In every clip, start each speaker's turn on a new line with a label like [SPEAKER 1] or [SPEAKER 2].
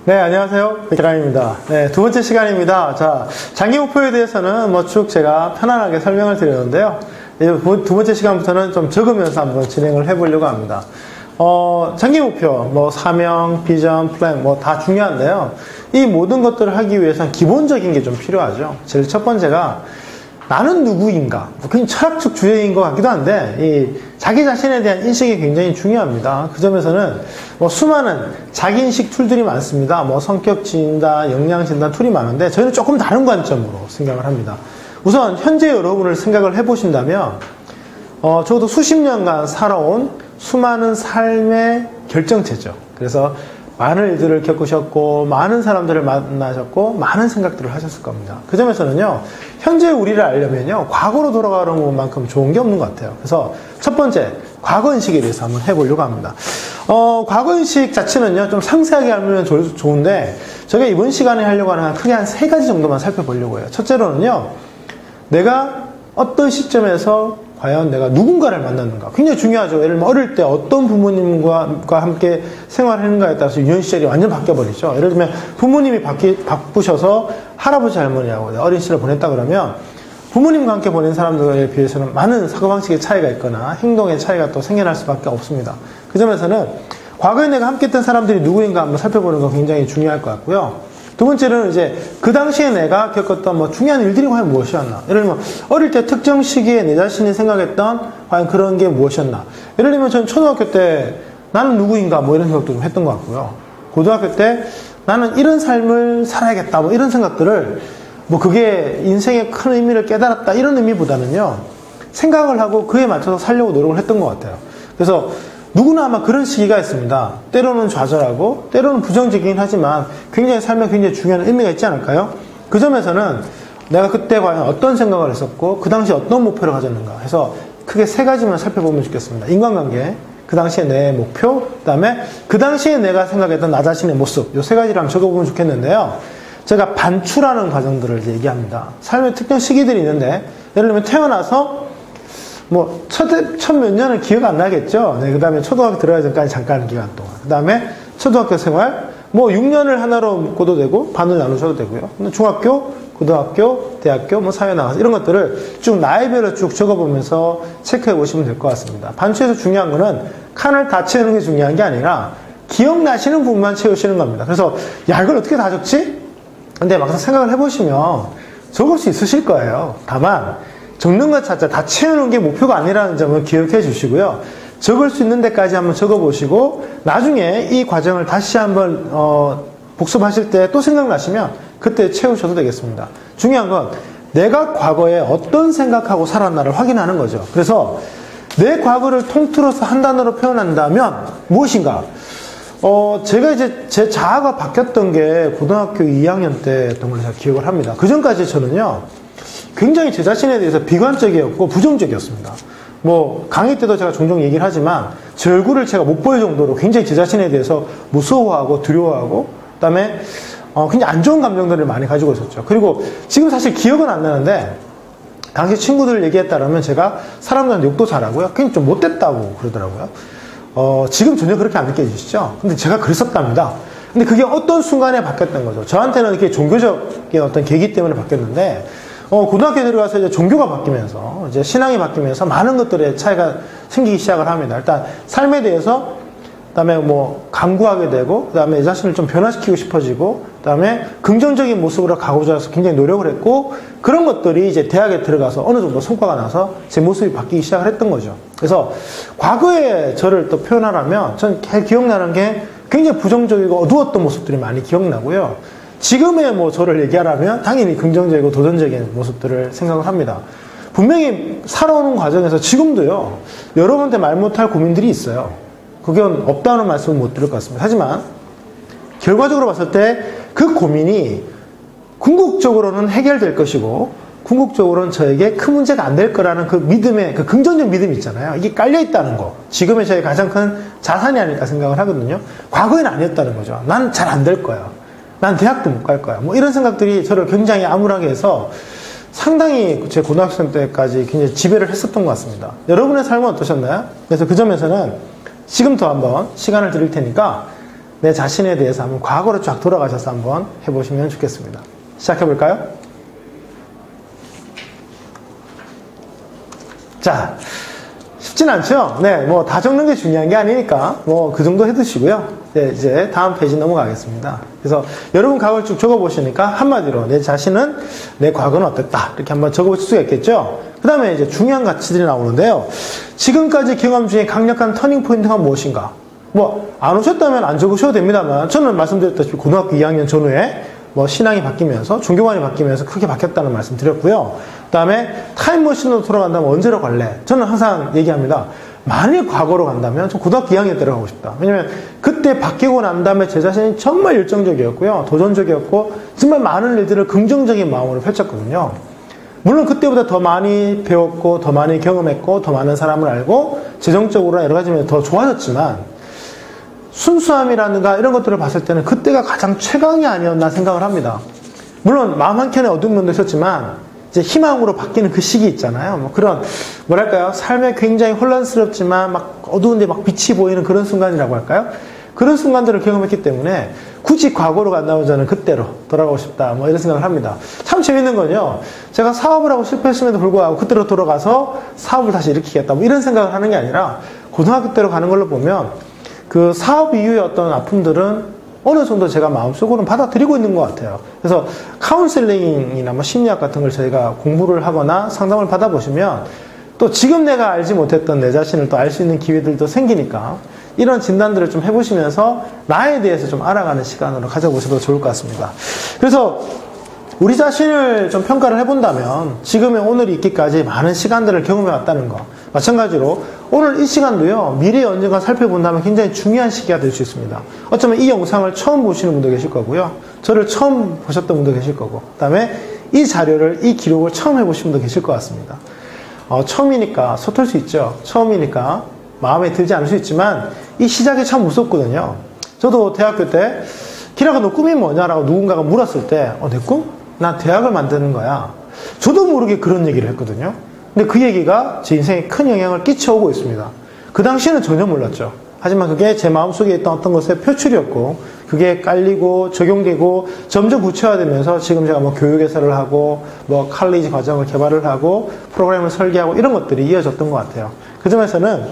[SPEAKER 1] 네, 안녕하세요. 백기란입니다. 네, 두 번째 시간입니다. 자, 장기 목표에 대해서는 쭉 제가 편안하게 설명을 드렸는데요. 이제 두 번째 시간부터는 좀 적으면서 한번 진행을 해보려고 합니다. 장기 목표, 사명, 비전, 플랜, 다 중요한데요. 이 모든 것들을 하기 위해서는 기본적인 게 좀 필요하죠. 제일 첫 번째가 나는 누구인가? 그냥 철학적 주제인 것 같기도 한데, 이 자기 자신에 대한 인식이 굉장히 중요합니다. 그 점에서는 수많은 자기인식 툴들이 많습니다. 성격 진단, 역량 진단 툴이 많은데, 저희는 조금 다른 관점으로 생각을 합니다. 우선, 현재 여러분을 생각을 해보신다면, 적어도 수십 년간 살아온 수많은 삶의 결정체죠. 그래서 많은 일들을 겪으셨고, 많은 사람들을 만나셨고, 많은 생각들을 하셨을 겁니다. 그 점에서는요, 현재 우리를 알려면요, 과거로 돌아가는 것만큼 좋은 게 없는 것 같아요. 그래서 첫 번째, 과거인식에 대해서 한번 해보려고 합니다. 과거인식 자체는요, 좀 상세하게 알면 좋은데, 제가 이번 시간에 하려고 하는 크게 한 3가지 정도만 살펴보려고 해요. 첫째로는요, 내가 어떤 시점에서 과연 내가 누군가를 만났는가. 굉장히 중요하죠. 예를 들면 어릴 때 어떤 부모님과 함께 생활하는가에 따라서 유년 시절이 완전 바뀌어버리죠. 예를 들면 부모님이 바쁘셔서 할아버지 할머니하고 어린 시절을 보냈다 그러면 부모님과 함께 보낸 사람들에 비해서는 많은 사고방식의 차이가 있거나 행동의 차이가 또 생겨날 수밖에 없습니다. 그 점에서는 과거에 내가 함께 했던 사람들이 누구인가 한번 살펴보는 건 굉장히 중요할 것 같고요. 두 번째는 이제 그 당시에 내가 겪었던 중요한 일들이 과연 무엇이었나. 예를 들면 어릴 때 특정 시기에 내 자신이 생각했던 과연 그런 게 무엇이었나. 예를 들면 전 초등학교 때 나는 누구인가 이런 생각도 좀 했던 것 같고요. 고등학교 때 나는 이런 삶을 살아야겠다 이런 생각들을 그게 인생의 큰 의미를 깨달았다 이런 의미보다는요, 생각을 하고 그에 맞춰서 살려고 노력을 했던 것 같아요. 그래서 누구나 아마 그런 시기가 있습니다. 때로는 좌절하고 때로는 부정적이긴 하지만 굉장히 삶에 굉장히 중요한 의미가 있지 않을까요? 그 점에서는 내가 그때 과연 어떤 생각을 했었고 그 당시 어떤 목표를 가졌는가 해서 크게 3가지만 살펴보면 좋겠습니다. 인간관계, 그 당시에 내 목표, 그 다음에 그 당시에 내가 생각했던 나 자신의 모습, 이 3가지를 한번 적어보면 좋겠는데요. 제가 반추라는 과정들을 얘기합니다. 삶의 특정 시기들이 있는데, 예를 들면 태어나서 첫 몇 년은 기억 안 나겠죠? 네, 그 다음에 초등학교 들어가기 전까지 잠깐 기간 동안. 그 다음에 초등학교 생활, 6년을 하나로 묶어도 되고, 반을 나누셔도 되고요. 중학교, 고등학교, 대학교, 사회 나가서 이런 것들을 쭉 나이별로 쭉 적어보면서 체크해 보시면 될 것 같습니다. 반추에서 중요한 거는 칸을 다 채우는 게 중요한 게 아니라 기억나시는 부분만 채우시는 겁니다. 그래서, 이걸 어떻게 다 적지? 근데 막상 생각을 해보시면 적을 수 있으실 거예요. 다만, 적는 것 자체 다 채우는 게 목표가 아니라는 점을 기억해 주시고요. 적을 수 있는 데까지 한번 적어보시고 나중에 이 과정을 다시 한번 복습하실 때 또 생각나시면 그때 채우셔도 되겠습니다. 중요한 건 내가 과거에 어떤 생각하고 살았나를 확인하는 거죠. 그래서 내 과거를 통틀어서 한 단어로 표현한다면 무엇인가? 제가 이제 제 자아가 바뀌었던 게 고등학교 2학년 때였던 걸 제가 기억을 합니다. 그 전까지 저는요, 굉장히 제 자신에 대해서 비관적이었고 부정적이었습니다. 강의 때도 제가 종종 얘기를 하지만 제 얼굴을 제가 못 보일 정도로 굉장히 제 자신에 대해서 무서워하고 두려워하고 그 다음에 굉장히 안 좋은 감정들을 많이 가지고 있었죠. 그리고 지금 사실 기억은 안 나는데 당시 친구들 얘기에 따르면 제가 사람들한테 욕도 잘하고요. 굉장히 좀 못됐다고 그러더라고요. 지금 전혀 그렇게 안 느껴지시죠? 근데 제가 그랬었답니다. 근데 그게 어떤 순간에 바뀌었던 거죠. 저한테는 이렇게 종교적인 어떤 계기 때문에 바뀌었는데 고등학교에 들어가서 이제 종교가 바뀌면서, 이제 신앙이 바뀌면서 많은 것들의 차이가 생기기 시작을 합니다. 일단, 삶에 대해서, 그 다음에 강구하게 되고, 그 다음에 내 자신을 좀 변화시키고 싶어지고, 그 다음에 긍정적인 모습으로 가고자 해서 굉장히 노력을 했고, 그런 것들이 이제 대학에 들어가서 어느 정도 성과가 나서 제 모습이 바뀌기 시작을 했던 거죠. 그래서, 과거의 저를 또 표현하라면, 전 기억나는 게 굉장히 부정적이고 어두웠던 모습들이 많이 기억나고요. 지금의 저를 얘기하라면 당연히 긍정적이고 도전적인 모습들을 생각을 합니다. 분명히 살아오는 과정에서 지금도요, 여러분한테 말 못할 고민들이 있어요. 그건 없다는 말씀은 못 드릴 것 같습니다. 하지만 결과적으로 봤을 때 그 고민이 궁극적으로는 해결될 것이고 궁극적으로는 저에게 큰 문제가 안 될 거라는 그 믿음의, 그 긍정적 믿음이 있잖아요. 이게 깔려있다는 거. 지금의 저의 가장 큰 자산이 아닐까 생각을 하거든요. 과거에는 아니었다는 거죠. 난 잘 안 될 거야. 난 대학도 못 갈 거야. 이런 생각들이 저를 굉장히 암울하게 해서 상당히 제 고등학생 때까지 굉장히 지배를 했었던 것 같습니다. 여러분의 삶은 어떠셨나요? 그래서 그 점에서는 지금부터 한번 시간을 드릴 테니까 내 자신에 대해서 한번 과거로 쫙 돌아가셔서 한번 해보시면 좋겠습니다. 시작해볼까요? 자, 쉽진 않죠? 네, 뭐 다 적는 게 중요한 게 아니니까 뭐 그 정도 해두시고요. 네, 이제 다음 페이지 넘어가겠습니다. 그래서 여러분 과거를 쭉 적어보시니까 한마디로 내 자신은 내 과거는 어땠다 이렇게 한번 적어보실 수가 있겠죠? 그 다음에 이제 중요한 가치들이 나오는데요. 지금까지 경험 중에 강력한 터닝 포인트가 무엇인가? 뭐 안 오셨다면 안 적으셔도 됩니다만 저는 말씀드렸다시피 고등학교 2학년 전후에 뭐 신앙이 바뀌면서 종교관이 바뀌면서 크게 바뀌었다는 말씀 드렸고요. 그 다음에 타임머신으로 돌아간다면 언제로 갈래? 저는 항상 얘기합니다. 만일 과거로 간다면 저 고등학교 2학년 때로 가고 싶다. 왜냐면 그때 바뀌고 난 다음에 제 자신이 정말 열정적이었고요. 도전적이었고 정말 많은 일들을 긍정적인 마음으로 펼쳤거든요. 물론 그때보다 더 많이 배웠고 더 많이 경험했고 더 많은 사람을 알고 재정적으로 여러 가지 면에서 더 좋아졌지만 순수함이라든가 이런 것들을 봤을 때는 그때가 가장 최강이 아니었나 생각을 합니다. 물론 마음 한켠에 어두운 면도 있었지만 이제 희망으로 바뀌는 그 시기 있잖아요. 뭐 그런 뭐랄까요, 삶에 굉장히 혼란스럽지만 막 어두운데 막 빛이 보이는 그런 순간이라고 할까요? 그런 순간들을 경험했기 때문에 굳이 과거로 간다면 저는 그때로 돌아가고 싶다 뭐 이런 생각을 합니다. 참 재밌는 건요, 제가 사업을 하고 실패했음에도 불구하고 그때로 돌아가서 사업을 다시 일으키겠다 뭐 이런 생각을 하는 게 아니라 고등학교 때로 가는 걸로 보면 그 사업 이후의 어떤 아픔들은 어느 정도 제가 마음속으로는 받아들이고 있는 것 같아요. 그래서 카운셀링이나 뭐 심리학 같은 걸 저희가 공부를 하거나 상담을 받아보시면 또 지금 내가 알지 못했던 내 자신을 또 알 수 있는 기회들도 생기니까 이런 진단들을 좀 해보시면서 나에 대해서 좀 알아가는 시간으로 가져보셔도 좋을 것 같습니다. 그래서 우리 자신을 좀 평가를 해본다면 지금의 오늘이 있기까지 많은 시간들을 경험해왔다는 거, 마찬가지로 오늘 이 시간도요, 미래에 언젠가 살펴본다면 굉장히 중요한 시기가 될 수 있습니다. 어쩌면 이 영상을 처음 보시는 분도 계실 거고요, 저를 처음 보셨던 분도 계실 거고, 그 다음에 이 자료를, 이 기록을 처음 해보신 분도 계실 것 같습니다. 처음이니까 서툴 수 있죠. 처음이니까 마음에 들지 않을 수 있지만 이 시작이 참 무섭거든요. 저도 대학교 때 기라가 너 꿈이 뭐냐라고 누군가가 물었을 때 내 꿈? 나 대학을 만드는 거야. 저도 모르게 그런 얘기를 했거든요. 근데 그 얘기가 제 인생에 큰 영향을 끼쳐오고 있습니다. 그 당시에는 전혀 몰랐죠. 하지만 그게 제 마음속에 있던 어떤 것의 표출이었고 그게 깔리고 적용되고 점점 구체화되면서 지금 제가 뭐 교육회사를 하고 뭐 칼리지 과정을 개발을 하고 프로그램을 설계하고 이런 것들이 이어졌던 것 같아요. 그 점에서는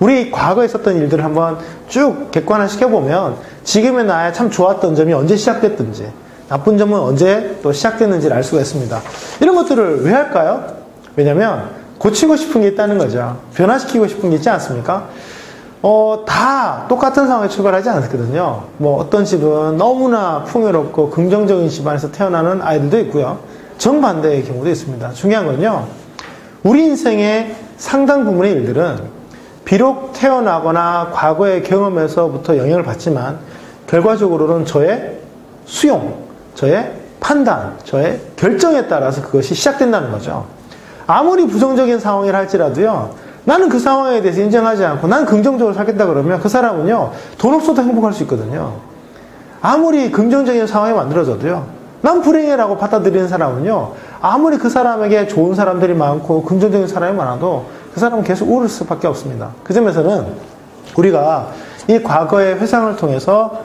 [SPEAKER 1] 우리 과거에 있었던 일들을 한번 쭉 객관화 시켜보면 지금의 나의 참 좋았던 점이 언제 시작됐든지 나쁜 점은 언제 또 시작됐는지를 알 수가 있습니다. 이런 것들을 왜 할까요? 왜냐면 고치고 싶은 게 있다는 거죠. 변화시키고 싶은 게 있지 않습니까? 다 똑같은 상황에 출발하지 않았거든요. 뭐 어떤 집은 너무나 풍요롭고 긍정적인 집안에서 태어나는 아이들도 있고요, 정반대의 경우도 있습니다. 중요한 건요, 우리 인생의 상당 부분의 일들은 비록 태어나거나 과거의 경험에서부터 영향을 받지만 결과적으로는 저의 수용, 저의 판단, 저의 결정에 따라서 그것이 시작된다는 거죠. 아무리 부정적인 상황이라 할지라도요, 나는 그 상황에 대해서 인정하지 않고 난 긍정적으로 살겠다 그러면 그 사람은요, 돈 없어도 행복할 수 있거든요. 아무리 긍정적인 상황이 만들어져도요, 난 불행해라고 받아들이는 사람은요, 아무리 그 사람에게 좋은 사람들이 많고 긍정적인 사람이 많아도 그 사람은 계속 우울 수밖에 없습니다. 그 점에서는 우리가 이 과거의 회상을 통해서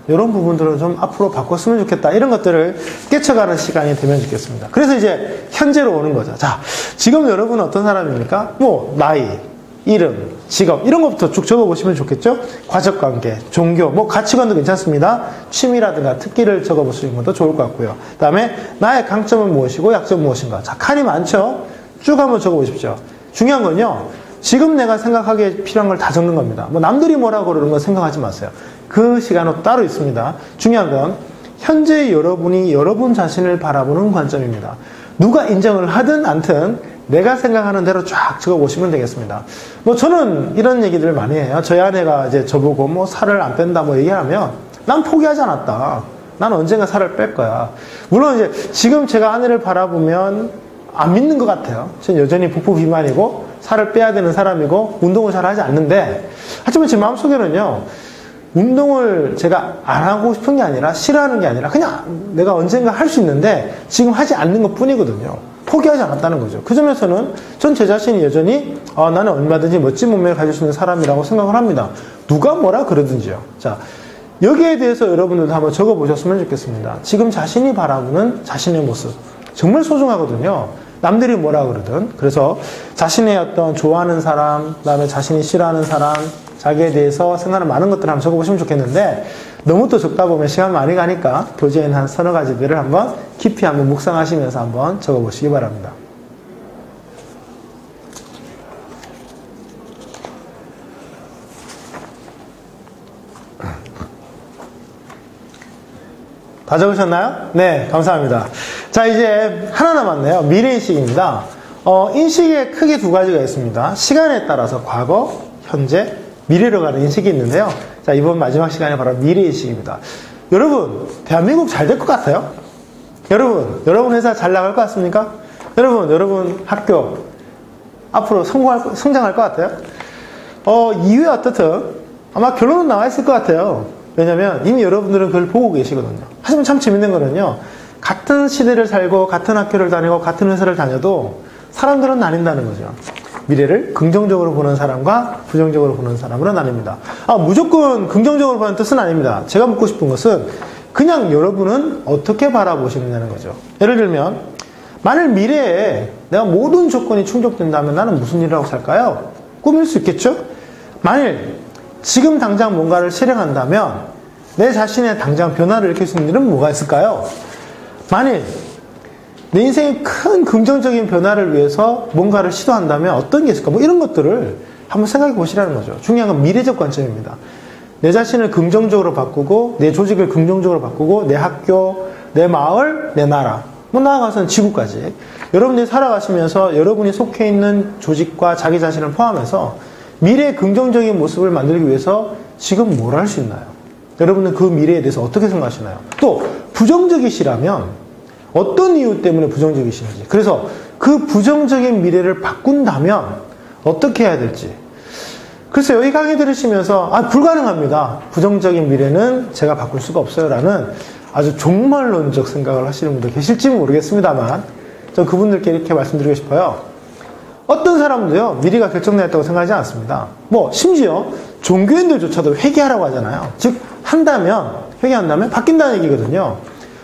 [SPEAKER 1] 이런 부분들을 좀 앞으로 바꿨으면 좋겠다, 이런 것들을 깨쳐가는 시간이 되면 좋겠습니다. 그래서 이제 현재로 오는 거죠. 자, 지금 여러분은 어떤 사람입니까? 뭐 나이, 이름, 직업 이런 것부터 쭉 적어보시면 좋겠죠. 가족관계, 종교, 뭐 가치관도 괜찮습니다. 취미라든가 특기를 적어보시는 것도 좋을 것 같고요. 그 다음에 나의 강점은 무엇이고 약점은 무엇인가. 자, 칸이 많죠? 쭉 한번 적어보십시오. 중요한 건요, 지금 내가 생각하기에 필요한 걸 다 적는 겁니다. 뭐 남들이 뭐라고 그러는 건 생각하지 마세요. 그 시간은 따로 있습니다. 중요한 건 현재 여러분이 여러분 자신을 바라보는 관점입니다. 누가 인정을 하든 않든 내가 생각하는 대로 쫙 적어보시면 되겠습니다. 뭐 저는 이런 얘기들을 많이 해요. 저희 아내가 이제 저보고 뭐 살을 안 뺀다 뭐 얘기하면 난 포기하지 않았다. 난 언젠가 살을 뺄 거야. 물론 이제 지금 제가 아내를 바라보면 안 믿는 것 같아요. 저는 여전히 부푸 비만이고 살을 빼야 되는 사람이고 운동을 잘 하지 않는데, 하지만 제 마음속에는요, 운동을 제가 안 하고 싶은 게 아니라 싫어하는 게 아니라 그냥 내가 언젠가 할 수 있는데 지금 하지 않는 것 뿐이거든요. 포기하지 않았다는 거죠. 그 점에서는 전 제 자신이 여전히 나는 얼마든지 멋진 몸매를 가질 수 있는 사람이라고 생각을 합니다. 누가 뭐라 그러든지요. 자, 여기에 대해서 여러분들도 한번 적어보셨으면 좋겠습니다. 지금 자신이 바라보는 자신의 모습. 정말 소중하거든요. 남들이 뭐라 그러든. 그래서 자신의 어떤 좋아하는 사람, 그 다음에 자신이 싫어하는 사람, 자기에 대해서 생각하는 많은 것들을 한번 적어보시면 좋겠는데, 너무 또 적다 보면 시간 많이 가니까 교재에 한 서너 가지들을 한번 깊이 한번 묵상하시면서 한번 적어보시기 바랍니다. 다 적으셨나요? 네, 감사합니다. 자, 이제 하나 남았네요. 미래인식입니다. 인식에 크게 두 가지가 있습니다. 시간에 따라서 과거, 현재, 미래로 가는 인식이 있는데요. 자, 이번 마지막 시간에 바로 미래인식입니다. 여러분, 대한민국 잘 될 것 같아요? 여러분 회사 잘 나갈 것 같습니까? 여러분 학교 앞으로 성장할 것 같아요? 이후에 어떻든 아마 결론은 나와 있을 것 같아요. 왜냐면 이미 여러분들은 그걸 보고 계시거든요. 하지만 참 재밌는 거는요. 같은 시대를 살고 같은 학교를 다니고 같은 회사를 다녀도 사람들은 나뉜다는 거죠. 미래를 긍정적으로 보는 사람과 부정적으로 보는 사람으로 나뉩니다. 무조건 긍정적으로 보는 뜻은 아닙니다. 제가 묻고 싶은 것은 그냥 여러분은 어떻게 바라보시느냐는 거죠. 예를 들면 만일 미래에 내가 모든 조건이 충족된다면 나는 무슨 일을 하고 살까요? 꾸밀 수 있겠죠? 만일 지금 당장 뭔가를 실행한다면 내 자신의 당장 변화를 일으킬 수 있는 일은 뭐가 있을까요? 만일 내 인생의 큰 긍정적인 변화를 위해서 뭔가를 시도한다면 어떤 게 있을까? 뭐 이런 것들을 한번 생각해 보시라는 거죠. 중요한 건 미래적 관점입니다. 내 자신을 긍정적으로 바꾸고 내 조직을 긍정적으로 바꾸고 내 학교, 내 마을, 내 나라, 뭐 나아가서는 지구까지 여러분들이 살아가시면서 여러분이 속해 있는 조직과 자기 자신을 포함해서 미래의 긍정적인 모습을 만들기 위해서 지금 뭘 할 수 있나요? 여러분은 그 미래에 대해서 어떻게 생각하시나요? 또 부정적이시라면 어떤 이유 때문에 부정적이신지, 그래서 그 부정적인 미래를 바꾼다면 어떻게 해야 될지. 글쎄요, 이 강의 들으시면서 불가능합니다. 부정적인 미래는 제가 바꿀 수가 없어요 라는 아주 종말론적 생각을 하시는 분들 계실지 모르겠습니다만 전 그분들께 이렇게 말씀드리고 싶어요. 어떤 사람도요, 미래가 결정되었다고 생각하지 않습니다. 뭐 심지어 종교인들조차도 회개하라고 하잖아요. 즉 회개한다면 바뀐다는 얘기거든요.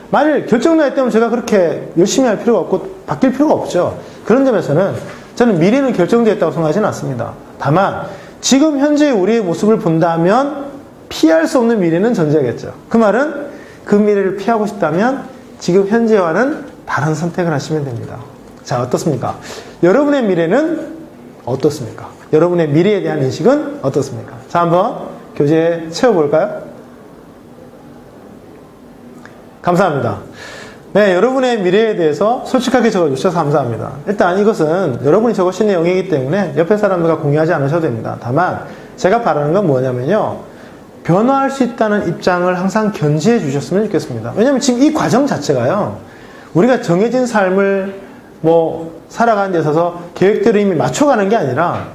[SPEAKER 1] 만일 결정나 있다면 제가 그렇게 열심히 할 필요가 없고 바뀔 필요가 없죠. 그런 점에서는 저는 미래는 결정되었다고 생각하지는 않습니다. 다만 지금 현재 우리의 모습을 본다면 피할 수 없는 미래는 존재하겠죠. 그 말은 그 미래를 피하고 싶다면 지금 현재와는 다른 선택을 하시면 됩니다. 자, 어떻습니까? 여러분의 미래는 어떻습니까? 여러분의 미래에 대한 인식은 어떻습니까? 자, 한번 교재에 채워볼까요? 감사합니다. 네, 여러분의 미래에 대해서 솔직하게 적어주셔서 감사합니다. 일단 이것은 여러분이 적으신 내용이기 때문에 옆에 사람들과 공유하지 않으셔도 됩니다. 다만 제가 바라는 건 뭐냐면요, 변화할 수 있다는 입장을 항상 견지해 주셨으면 좋겠습니다. 왜냐하면 지금 이 과정 자체가요, 우리가 정해진 삶을 살아가는 데 있어서 계획대로 이미 맞춰가는 게 아니라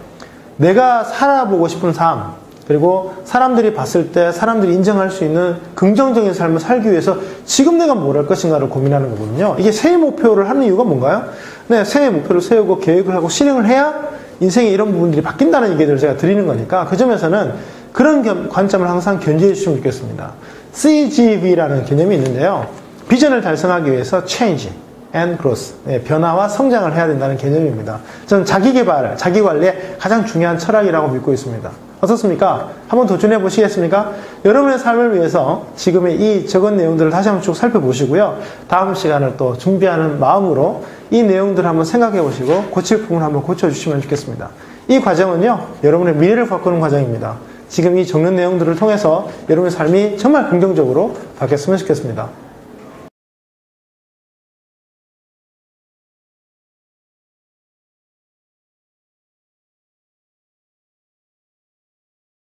[SPEAKER 1] 내가 살아보고 싶은 삶, 그리고 사람들이 봤을 때 사람들이 인정할 수 있는 긍정적인 삶을 살기 위해서 지금 내가 뭘 할 것인가를 고민하는 거거든요. 이게 새해 목표를 하는 이유가 뭔가요? 네, 새해 목표를 세우고 계획을 하고 실행을 해야 인생의 이런 부분들이 바뀐다는 얘기들을 제가 드리는 거니까 그 점에서는 그런 관점을 항상 견지해 주시면 좋겠습니다. CGV라는 개념이 있는데요. 비전을 달성하기 위해서 change and growth, 변화와 성장을 해야 된다는 개념입니다. 저는 자기개발, 자기관리의 가장 중요한 철학이라고 믿고 있습니다. 어떻습니까? 한번 도전해 보시겠습니까? 여러분의 삶을 위해서 지금의 이 적은 내용들을 다시 한번 쭉 살펴보시고요. 다음 시간을 또 준비하는 마음으로 이 내용들을 한번 생각해 보시고 고칠 부분을 한번 고쳐주시면 좋겠습니다. 이 과정은요, 여러분의 미래를 바꾸는 과정입니다. 지금 이 적는 내용들을 통해서 여러분의 삶이 정말 긍정적으로 바뀌었으면 좋겠습니다.